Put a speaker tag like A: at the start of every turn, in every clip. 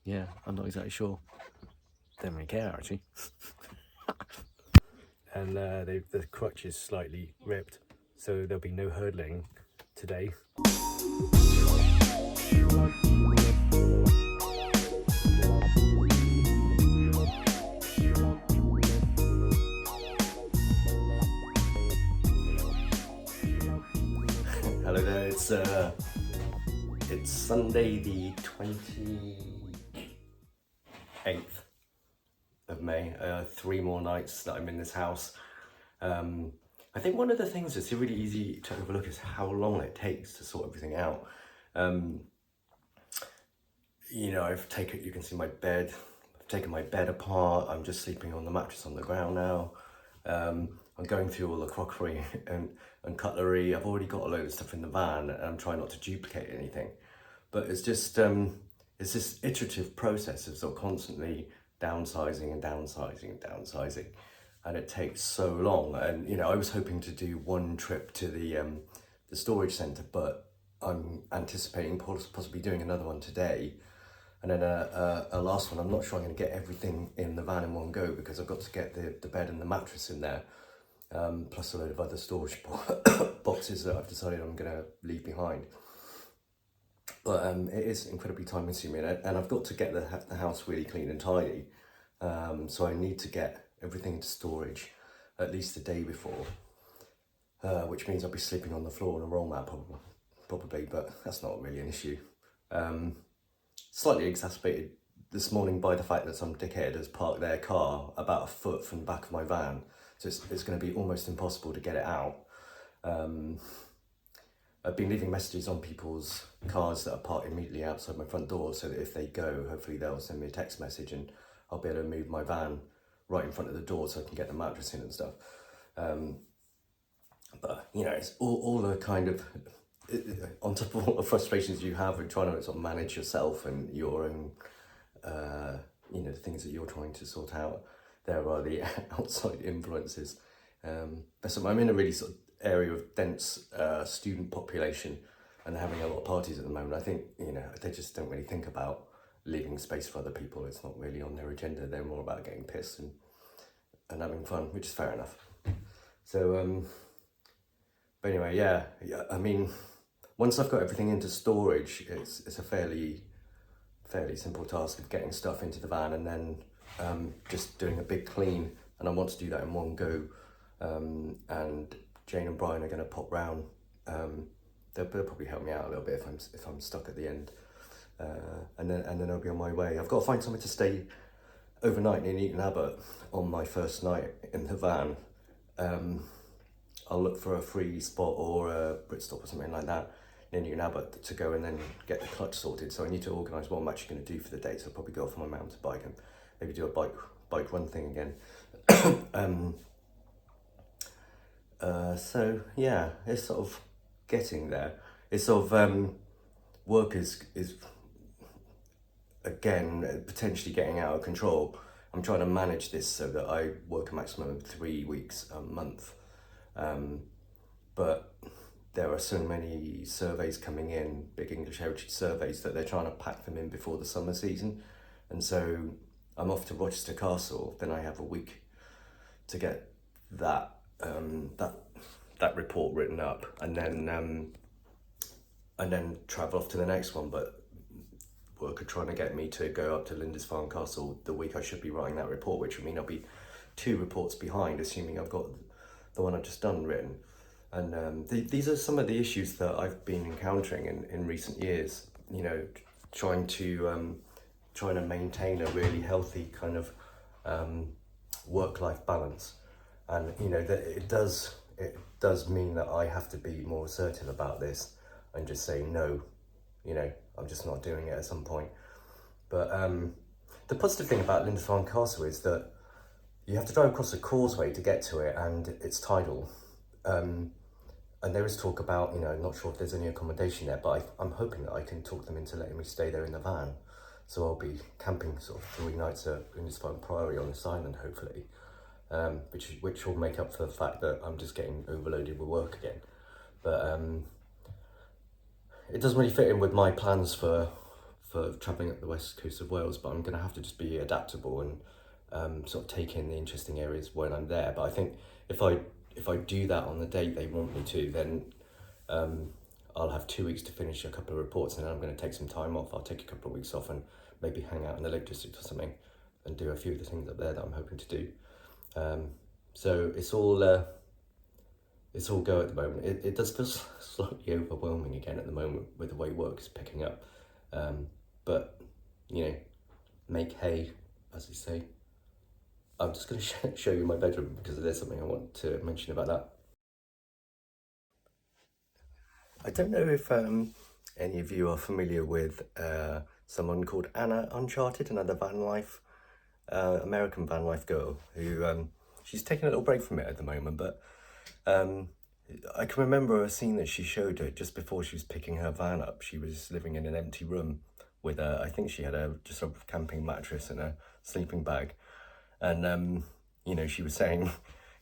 A: Yeah, I'm not exactly sure. Don't really care actually. And the crutch is slightly ripped, so there'll be no hurdling today. Hello there, it's Sunday the 28th of May. 3 more nights that I'm in this house. I think one of the things that's really easy to overlook is how long it takes to sort everything out. You know, you can see my bed, I've taken my bed apart, I'm just sleeping on the mattress on the ground now. I'm going through all the crockery and cutlery. I've already got a load of stuff in the van and I'm trying not to duplicate anything. But it's just, it's this iterative process of sort of constantly downsizing and downsizing and downsizing. And it takes so long. And, you know, I was hoping to do one trip to the storage centre, but I'm anticipating possibly doing another one today. And then a last one. I'm not sure I'm going to get everything in the van in one go because I've got to get the bed and the mattress in there, plus a load of other storage boxes that I've decided I'm going to leave behind. But it is incredibly time consuming, and I've got to get the house really clean and tidy. So I need to get everything into storage at least the day before, which means I'll be sleeping on the floor on a roll mat probably, but that's not really an issue. Slightly exacerbated this morning by the fact that some dickhead has parked their car about a foot from the back of my van, so it's going to be almost impossible to get it out. I've been leaving messages on people's cars that are parked immediately outside my front door, so that if they go, hopefully they'll send me a text message and I'll be able to move my van right in front of the door so I can get the mattress in and stuff. But you know, it's all the kind of, on top of all the frustrations you have with trying to sort of manage yourself and your own, you know, the things that you're trying to sort out, there are the outside influences. So I'm in a really sort of area of dense student population, and they're having a lot of parties at the moment. I think, you know, they just don't really think about leaving space for other people. It's not really on their agenda. They're more about getting pissed and having fun, which is fair enough. So, but anyway, yeah, I mean, once I've got everything into storage, it's a fairly simple task of getting stuff into the van and then just doing a big clean. And I want to do that in one go. And Jane and Brian are going to pop round. They'll probably help me out a little bit if I'm stuck at the end. And then I'll be on my way. I've got to find somewhere to stay overnight in Eton Abbott on my first night in the van. I'll look for a free spot or a Britstop or something like that in Eton Abbott to go and then get the clutch sorted. So I need to organise what I'm actually going to do for the day. So I'll probably go off on my mountain bike and maybe do a bike run thing again. So yeah, it's sort of getting there. It's sort of work is again potentially getting out of control. I'm trying to manage this so that I work a maximum of 3 weeks a month, but there are so many surveys coming in, big English heritage surveys, that they're trying to pack them in before the summer season, and so I'm off to Rochester Castle. Then I have a week to get that that report written up, and then travel off to the next one. But work are trying to get me to go up to Lindisfarne Castle the week I should be writing that report, which would mean I'll be 2 reports behind, assuming I've got the one I've just done written. And these are some of the issues that I've been encountering in recent years. You know, trying to maintain a really healthy kind of work-life balance, and you know that it does mean that I have to be more assertive about this and just say no. You know, I'm just not doing it at some point. But the positive thing about Lindisfarne Castle is that you have to drive across a causeway to get to it, and it's tidal. And there is talk about, you know, not sure if there's any accommodation there, but I'm hoping that I can talk them into letting me stay there in the van. So I'll be camping sort of 3 nights at Lindisfarne Priory on this island, hopefully, which will make up for the fact that I'm just getting overloaded with work again. But it doesn't really fit in with my plans for for travelling up the west coast of Wales, but I'm going to have to just be adaptable and sort of take in the interesting areas when I'm there. But I think if I do that on the date they want me to, then I'll have 2 weeks to finish a couple of reports, and then I'm going to take some time off. I'll take a couple of weeks off and maybe hang out in the Lake District or something and do a few of the things up there that I'm hoping to do. So it's all go at the moment. It does feel slightly overwhelming again at the moment with the way work is picking up. But, you know, make hay, as they say. I'm just going to show you my bedroom because there's something I want to mention about that. I don't know if any of you are familiar with someone called Anna Uncharted, another van life, American van life girl who she's taking a little break from it at the moment, but I can remember a scene that she showed her just before she was picking her van up. She was living in an empty room with I think she had just a camping mattress and a sleeping bag, and you know, she was saying,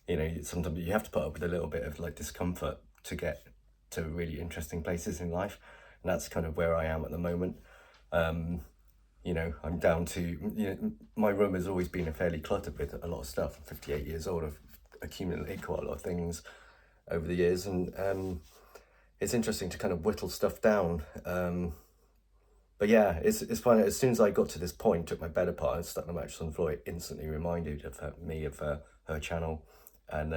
A: you know, sometimes you have to put up with a little bit of like discomfort to get to really interesting places in life, and that's kind of where I am at the moment. You know, I'm down to, you know, my room has always been fairly cluttered with a lot of stuff. I'm 58 years old, I've accumulated quite a lot of things over the years, and it's interesting to kind of whittle stuff down. But yeah, it's fun. As soon as I got to this point, took my bed apart and stuck the mattress on the floor, it instantly reminded of me of her channel. And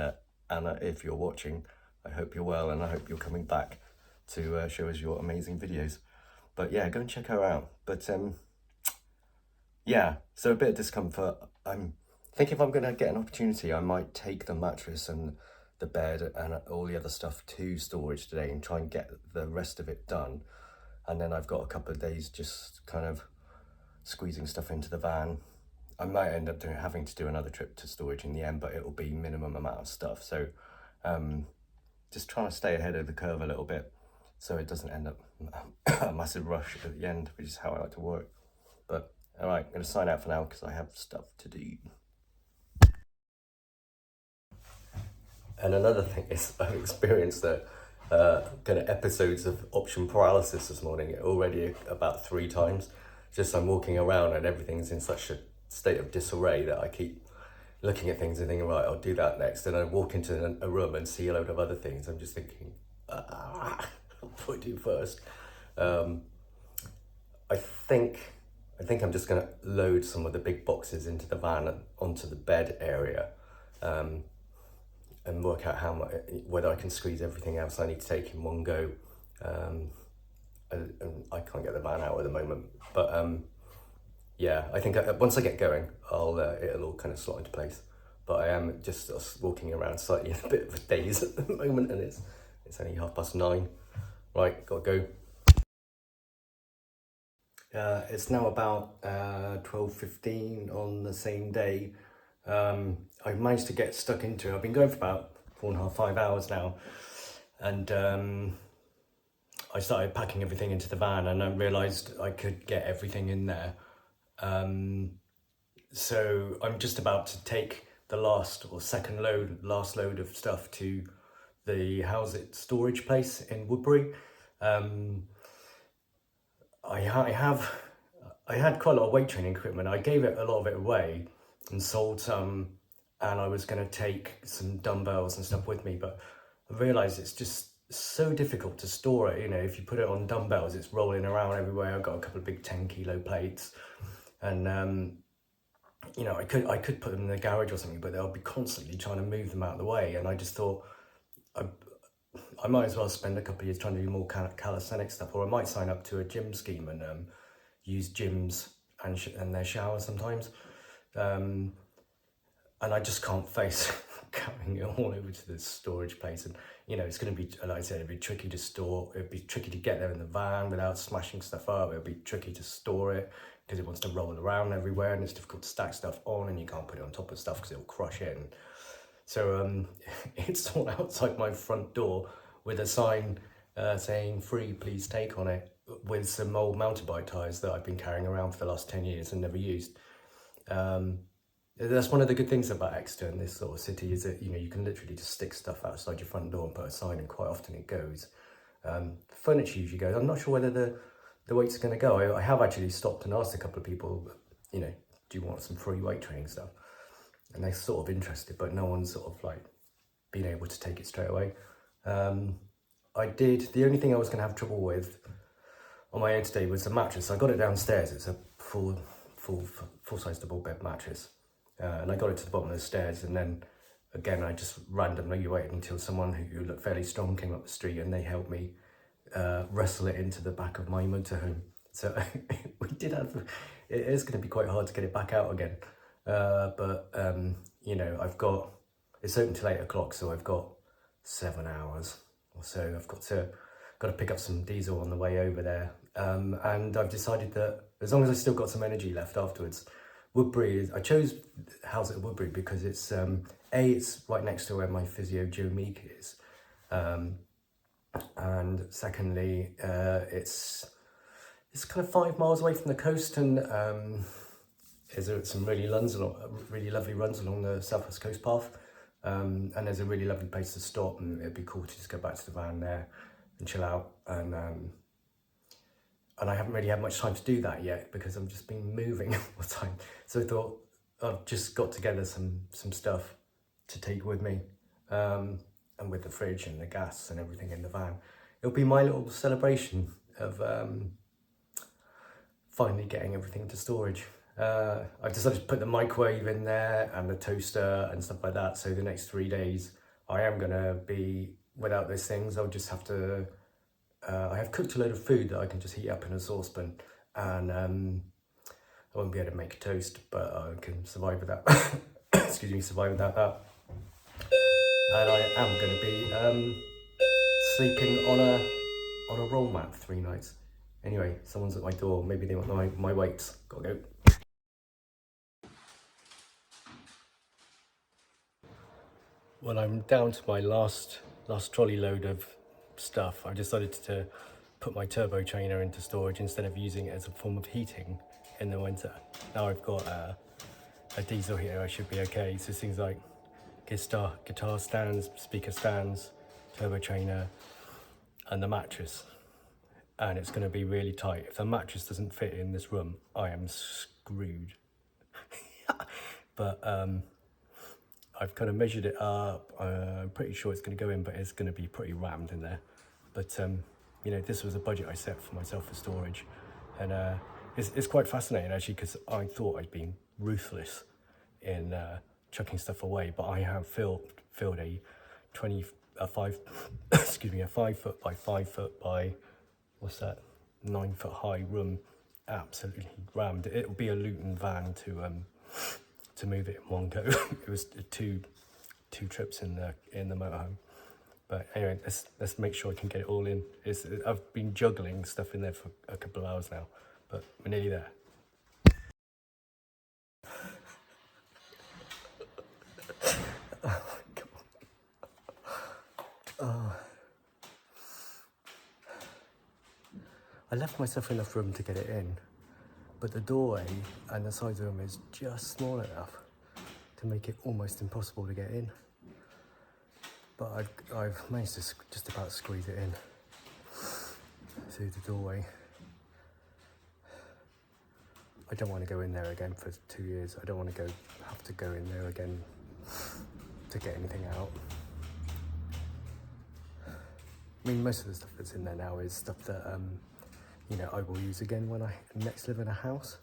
A: Anna, if you're watching, I hope you're well, and I hope you're coming back to show us your amazing videos. But yeah, go and check her out. But yeah, so a bit of discomfort. I'm thinking if I'm going to get an opportunity, I might take the mattress and the bed and all the other stuff to storage today and try and get the rest of it done. And then I've got a couple of days just kind of squeezing stuff into the van. I might end up having to do another trip to storage in the end, but it'll be minimum amount of stuff. So just trying to stay ahead of the curve a little bit so it doesn't end up a massive rush at the end, which is how I like to work. But all right, I'm going to sign out for now because I have stuff to do. And another thing is I've experienced the kind of episodes of option paralysis this morning already about 3 times. Just I'm walking around and everything's in such a state of disarray that I keep looking at things and thinking, right, I'll do that next. And I walk into a room and see a load of other things. I'm just thinking, what do I do first? I think I'm just going to load some of the big boxes into the van and onto the bed area, and work out whether I can squeeze everything else I need to take in one go. And I can't get the van out at the moment, but yeah, I think once I get going, it'll all kind of slot into place. But I am just walking around slightly in a bit of a daze at the moment, and it's only 9:30. Right, gotta go. It's now about 12:15 on the same day. I managed to get stuck into it. I've been going for about 4.5, 5 hours now, and I started packing everything into the van, and I realised I could get everything in there. So I'm just about to take the last load of stuff to the house it storage place in Woodbury. I had quite a lot of weight training equipment. I gave a lot of it away and sold some, and I was going to take some dumbbells and stuff with me, but I realised it's just so difficult to store it. You know, if you put it on dumbbells, it's rolling around everywhere. I've got a couple of big 10-kilo plates, and you know, I could put them in the garage or something, but they'll be constantly trying to move them out of the way. And I just thought I might as well spend a couple of years trying to do more calisthenic stuff, or I might sign up to a gym scheme and use gyms and their showers sometimes. And I just can't face carrying it all over to the storage place. And, you know, it's going to be, like I said, it'd be tricky to store. It'd be tricky to get there in the van without smashing stuff up. It'd be tricky to store it because it wants to roll around everywhere, and it's difficult to stack stuff on, and you can't put it on top of stuff because it'll crush it. And so it's all outside my front door with a sign saying "free, please take" on it, with some old mountain bike tyres that I've been carrying around for the last 10 years and never used. That's one of the good things about Exeter and this sort of city, is that, you know, you can literally just stick stuff outside your front door and put a sign, and quite often it goes. Furniture usually goes. I'm not sure whether the the weights are going to go. I have actually stopped and asked a couple of people, you know, do you want some free weight training stuff? And they're sort of interested, but no one's sort of like been able to take it straight away. The only thing I was going to have trouble with on my own today was the mattress. I got it downstairs. It's a full-size double bed mattress. And I got it to the bottom of the stairs, and then again, I just randomly waited until someone who looked fairly strong came up the street, and they helped me wrestle it into the back of my motorhome. So we did have, it is going to be quite hard to get it back out again. But you know, it's open till 8 o'clock, so I've got 7 hours or so. I've got to pick up some diesel on the way over there. And I've decided that as long as I still got some energy left afterwards, Woodbury, I chose house at Woodbury because it's, it's right next to where my physio Joe Meek is. And secondly, it's kind of 5 miles away from the coast, and there's some really lovely runs along the Southwest Coast Path. And there's a really lovely place to stop, and it'd be cool to just go back to the van there and chill out. And I haven't really had much time to do that yet because I've just been moving all the time. So I thought I've just got together some stuff to take with me, and with the fridge and the gas and everything in the van. It'll be my little celebration of finally getting everything to storage. I've decided to put the microwave in there and the toaster and stuff like that. So the next 3 days I am gonna be without those things. I'll just have to, I have cooked a load of food that I can just heat up in a saucepan, and I won't be able to make a toast, but I can survive without, excuse me, survive without that. And I am gonna be sleeping on a roll mat for 3 nights. Anyway, someone's at my door. Maybe they want my weights. Gotta go. Well, I'm down to my last trolley load of stuff. I decided to put my turbo trainer into storage instead of using it as a form of heating in the winter. Now I've got a diesel here, I should be okay. So things like guitar stands, speaker stands, turbo trainer, and the mattress. And it's going to be really tight. If the mattress doesn't fit in this room, I am screwed. But I've kind of measured it up. I'm pretty sure it's going to go in, but it's going to be pretty rammed in there. But you know, this was a budget I set for myself for storage, and it's quite fascinating actually, because I thought I'd been ruthless in chucking stuff away, but I have filled a 5 foot by 5 foot by, what's that, 9 foot high room absolutely rammed. It'll be a Luton van to move it in one go. It was two trips in the motorhome. But anyway, let's make sure I can get it all in. I've been juggling stuff in there for a couple of hours now, but we're nearly there. Oh my God. Oh. I left myself enough room to get it in, but the doorway and the side of the room is just small enough to make it almost impossible to get in. But I've managed to just about squeeze it in through the doorway. I don't want to go in there again for 2 years. I don't want to have to go in there again to get anything out. I mean, most of the stuff that's in there now is stuff that you know, I will use again when I next live in a house.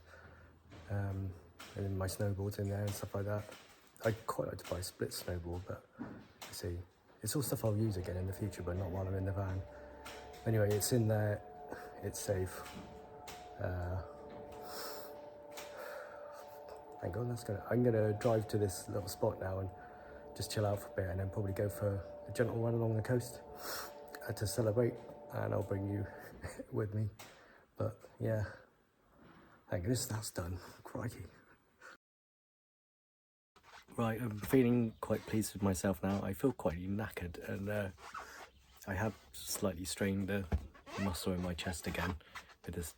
A: And then my snowboard's in there and stuff like that. I'd quite like to buy a split snowboard, but you see, it's all stuff I'll use again in the future, but not while I'm in the van. Anyway, it's in there, it's safe. Thank God, I'm gonna drive to this little spot now and just chill out for a bit, and then probably go for a gentle run along the coast to celebrate, and I'll bring you with me. But yeah, thank goodness that's done. Crikey. Right, I'm feeling quite pleased with myself now. I feel quite knackered, and I have slightly strained the muscle in my chest again with this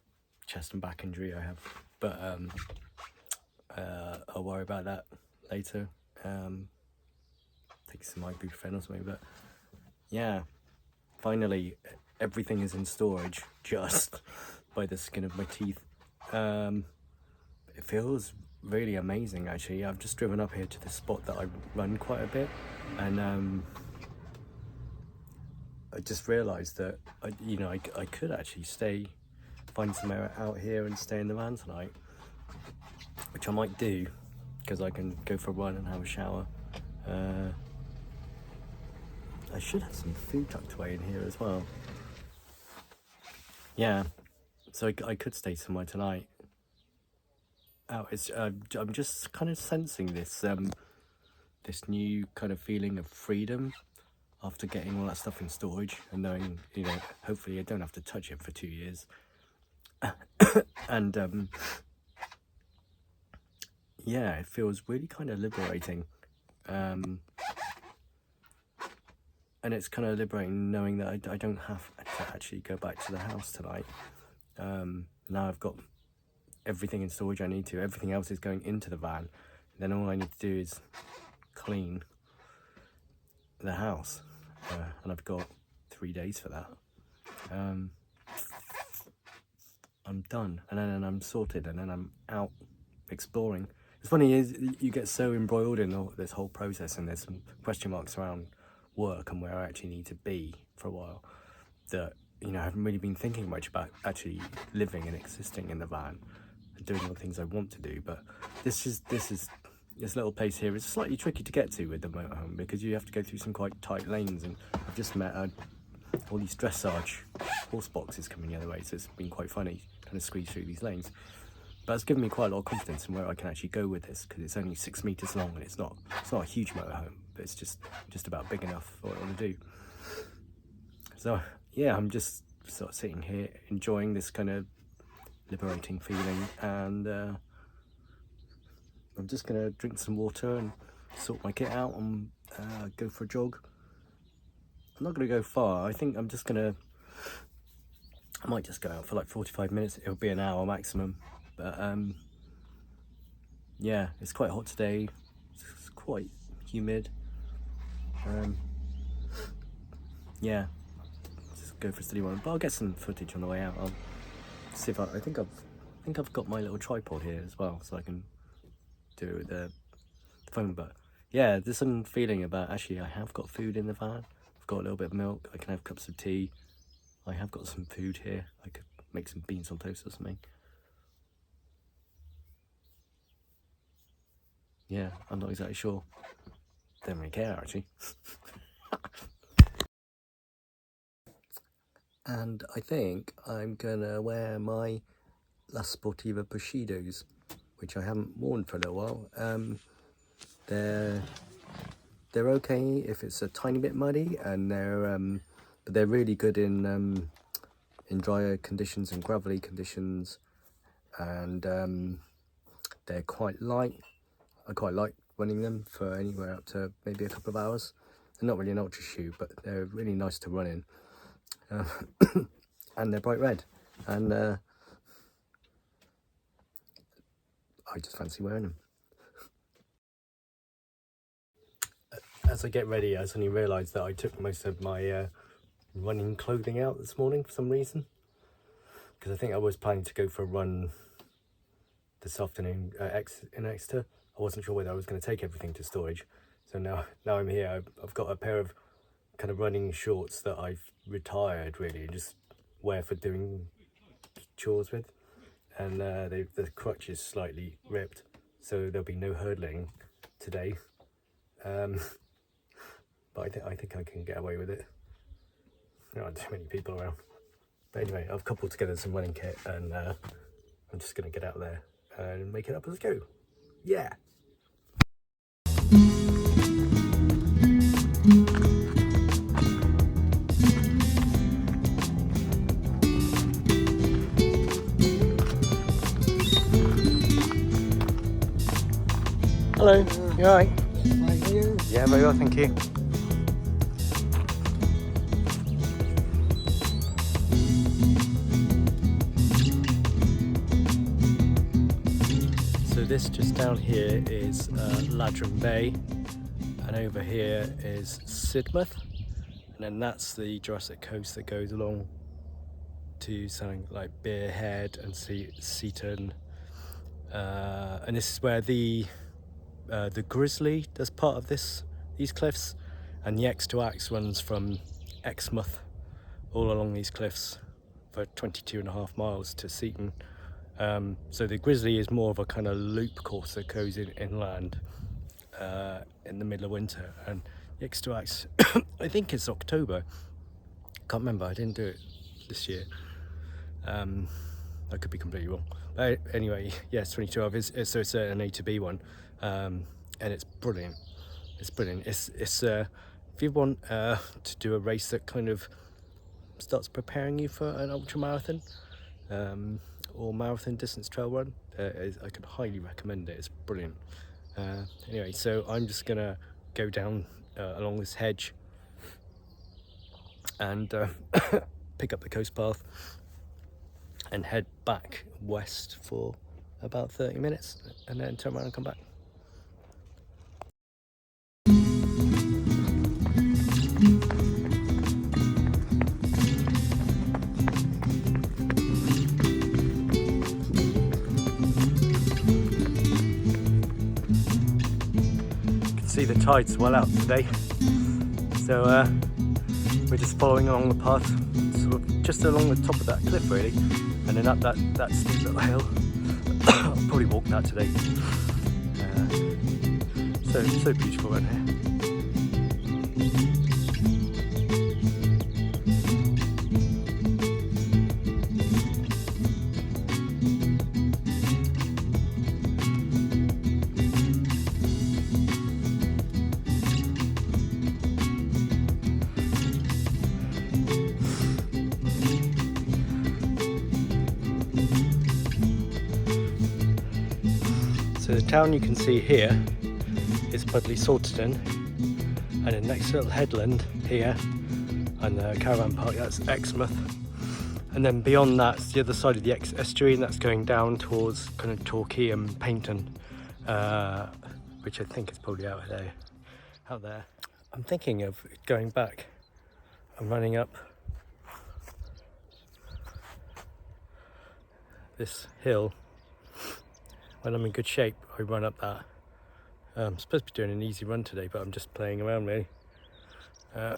A: chest and back injury I have. But I'll worry about that later. Take some ibuprofen or something. But yeah, finally everything is in storage. Just
B: by the skin of my teeth. It feels really amazing actually. I've just driven up here to the spot that I run quite a bit, and I just realised that I could actually find somewhere out here and stay in the van tonight, which I might do because I can go for a run and have a shower. I should have some food tucked away in here as well. Yeah, so I could stay somewhere tonight. I'm just kind of sensing this this new kind of feeling of freedom after getting all that stuff in storage and knowing, hopefully I don't have to touch it for 2 years. And yeah, it feels really kind of liberating. And it's kind of liberating knowing that I don't have to actually go back to the house tonight. Now I've got everything in storage I need to. Everything else is going into the van. Then all I need to do is clean the house. And I've got 3 days for that. I'm done, and then I'm sorted, and then I'm out exploring. It's funny is you get so embroiled in this whole process, and there's some question marks around work and where I actually need to be for a while, that I haven't really been thinking much about actually living and existing in the van and doing all the things I want to do. But this little place here is slightly tricky to get to with the motorhome because you have to go through some quite tight lanes, and I've just met all these dressage horse boxes coming the other way, so it's been quite funny trying to squeeze through these lanes. But it's given me quite a lot of confidence in where I can actually go with this, because it's only 6 meters long and it's not a huge motorhome, but it's just about big enough for what I want to do. So yeah, I'm just sort of sitting here enjoying this kind of liberating feeling, and I'm just gonna drink some water and sort my kit out and go for a jog. I'm not gonna go far. I think I might just go out for like 45 minutes. It'll be an hour maximum. But yeah, it's quite hot today. It's quite humid. Yeah, just go for a steady one. But I'll get some footage on the way out. I'll see if I think I've got my little tripod here as well, so I can do it with the phone. But yeah, there's some feeling about actually I have got food in the van. I've got a little bit of milk. I can have cups of tea. I have got some food here. I could make some beans on toast or something. Yeah, I'm not exactly sure. Don't really care actually. And I think I'm gonna wear my La Sportiva Bushidos, which I haven't worn for a little while. They're okay if it's a tiny bit muddy, and but they're really good in drier conditions and gravelly conditions, and they're quite light. I quite like running them for anywhere up to maybe a couple of hours. They're not really an ultra shoe, but they're really nice to run in. And they're bright red, and I just fancy wearing them. As I get ready, I suddenly realised that I took most of my running clothing out this morning for some reason, because I think I was planning to go for a run this afternoon in Exeter. I wasn't sure whether I was going to take everything to storage, so now I'm here. I've got a pair of kind of running shorts that I've retired really and just wear for doing chores with, and the crutch is slightly ripped, so there'll be no hurdling today. But I think I can get away with it. There aren't too many people around. But anyway, I've coupled together some running kit, and I'm just going to get out there and make it up as I go. Yeah! Hello, you alright? Yeah, very well, thank you. So this just down here is Ladram Bay, and over here is Sidmouth, and then that's the Jurassic Coast that goes along to something like Beer Head and Seaton, and this is where the Grizzly does part of these cliffs, and the X2X runs from Exmouth all along these cliffs for 22.5 miles to Seaton. So the Grizzly is more of a kind of loop course that goes inland in the middle of winter, and the X2X I think it's October, can't remember, I didn't do it this year. I could be completely wrong, but anyway, yes, 22 hours. So it's an A to B one, and it's brilliant. It's brilliant. It's if you want to do a race that kind of starts preparing you for an ultra marathon or marathon distance trail run, I can highly recommend it. It's brilliant. Anyway, so I'm just gonna go down along this hedge and pick up the coast path and head back west for about 30 minutes and then turn around and come back. You can see the tide's well out today, so we're just following along the path, sort of just along the top of that cliff really, and then up that steep little hill. I'll probably walk that today. So beautiful around here. So the town you can see here is Budleigh Salterton, and the next little headland here and the caravan park, that's Exmouth, and then beyond that's the other side of the estuary, and that's going down towards kind of Torquay and Paynton, which I think is probably out there. I'm thinking of going back and running up this hill. When I'm in good shape, I run up that. I'm supposed to be doing an easy run today, but I'm just playing around really. I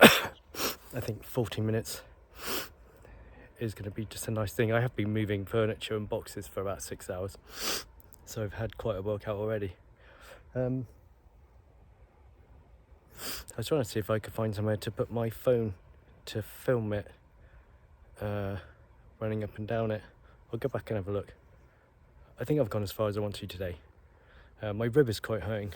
B: think 40 minutes is going to be just a nice thing. I have been moving furniture and boxes for about 6 hours, so I've had quite a workout already. I was trying to see if I could find somewhere to put my phone to film it, running up and down it. I'll go back and have a look. I think I've gone as far as I want to today. My rib is quite hurting.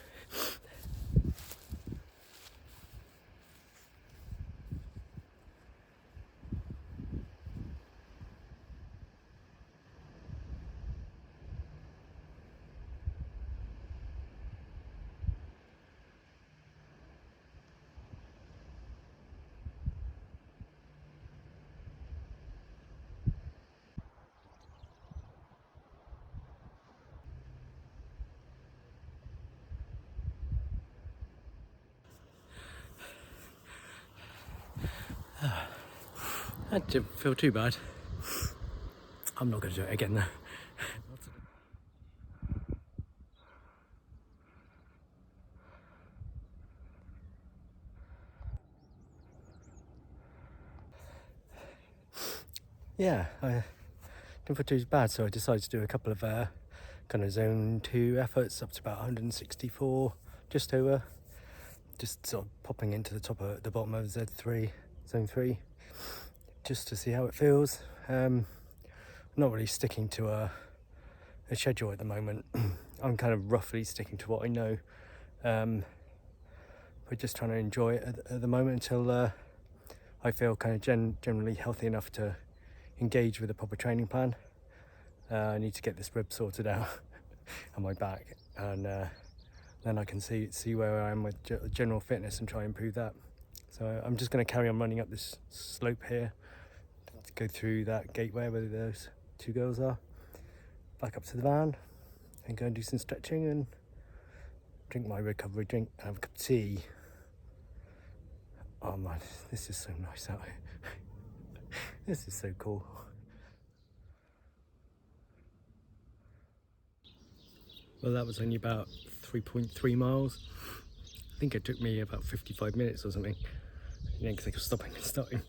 B: That didn't feel too bad. I'm not going to do it again though. Yeah, I didn't feel too bad, so I decided to do a couple of kind of zone 2 efforts up to about 164, just over, just sort of popping into the bottom of Z3, zone 3, just to see how it feels. Not really sticking to a schedule at the moment. I'm kind of roughly sticking to what I know. We're just trying to enjoy it at the moment until I feel kind of generally healthy enough to engage with a proper training plan. I need to get this rib sorted out and my back, and then I can see where I am with general fitness and try and improve that. So I'm just going to carry on running up this slope here, to go through that gateway where those 2 girls are, back up to the van and go and do some stretching and drink my recovery drink and have a cup of tea. Oh man, this is so nice out here. This is so cool. Well, that was only about 3.3 miles. I think it took me about 55 minutes or something. Because I was stopping and starting,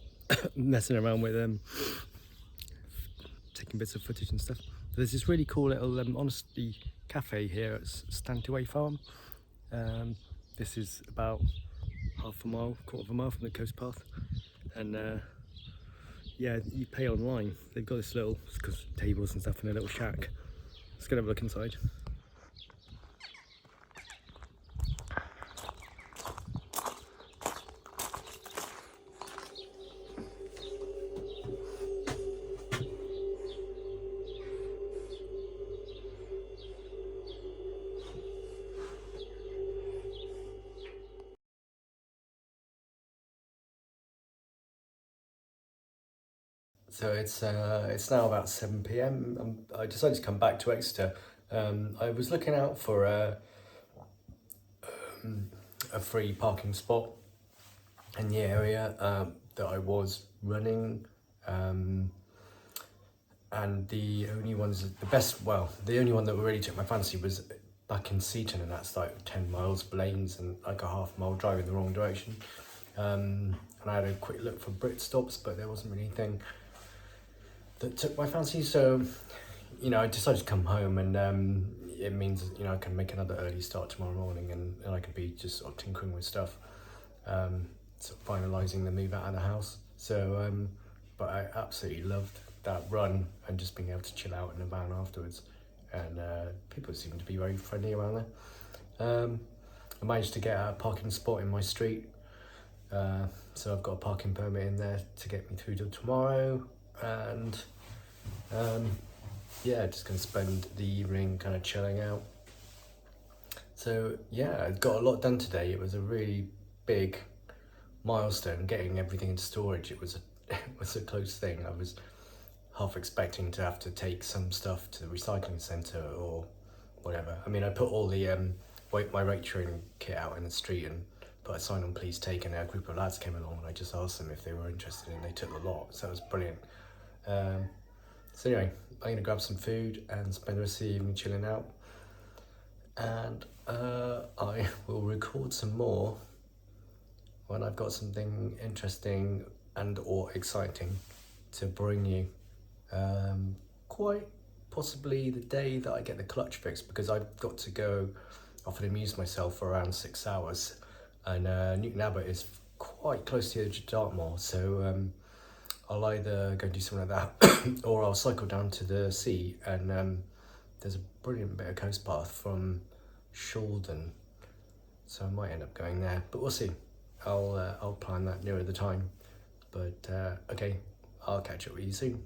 B: messing around with taking bits of footage and stuff. There's this really cool little honesty cafe here at Stantaway Farm. This is about half a mile, quarter of a mile from the coast path, and yeah, you pay online. They've got this little tables and stuff in a little shack. Let's go have a look inside. So it's now about 7 p.m. I decided to come back to Exeter. I was looking out for a free parking spot in the area that I was running, and the only one that really took my fancy was back in Seaton, and that's like 10 miles of lanes and like a half-mile drive in the wrong direction. And I had a quick look for Brit stops, but there wasn't really anything that took my fancy, so I decided to come home, and it means I can make another early start tomorrow morning, and I can be just sort of tinkering with stuff, sort of finalising the move out of the house. So but I absolutely loved that run and just being able to chill out in the van afterwards, and people seem to be very friendly around there. I managed to get a parking spot in my street, so I've got a parking permit in there to get me through till tomorrow. And yeah, just gonna spend the evening kind of chilling out. So yeah, I got a lot done today. It was a really big milestone getting everything into storage. It was a close thing. I was half expecting to have to take some stuff to the recycling centre or whatever. I mean, I put all the my rate training kit out in the street and put a sign on please take, and a group of lads came along and I just asked them if they were interested, and they took the lot, so it was brilliant. So anyway, I'm gonna grab some food and spend the rest of the evening chilling out, and I will record some more when I've got something interesting and or exciting to bring you. Quite possibly the day that I get the clutch fixed, because I've got to go off and amuse myself for around 6 hours, and Newton Abbot is quite close to the edge of Dartmoor, so I'll either go and do something like that or I'll cycle down to the sea, and there's a brilliant bit of coast path from Shaldon, so I might end up going there, but we'll see. I'll plan that nearer the time, but okay, I'll catch up with you soon.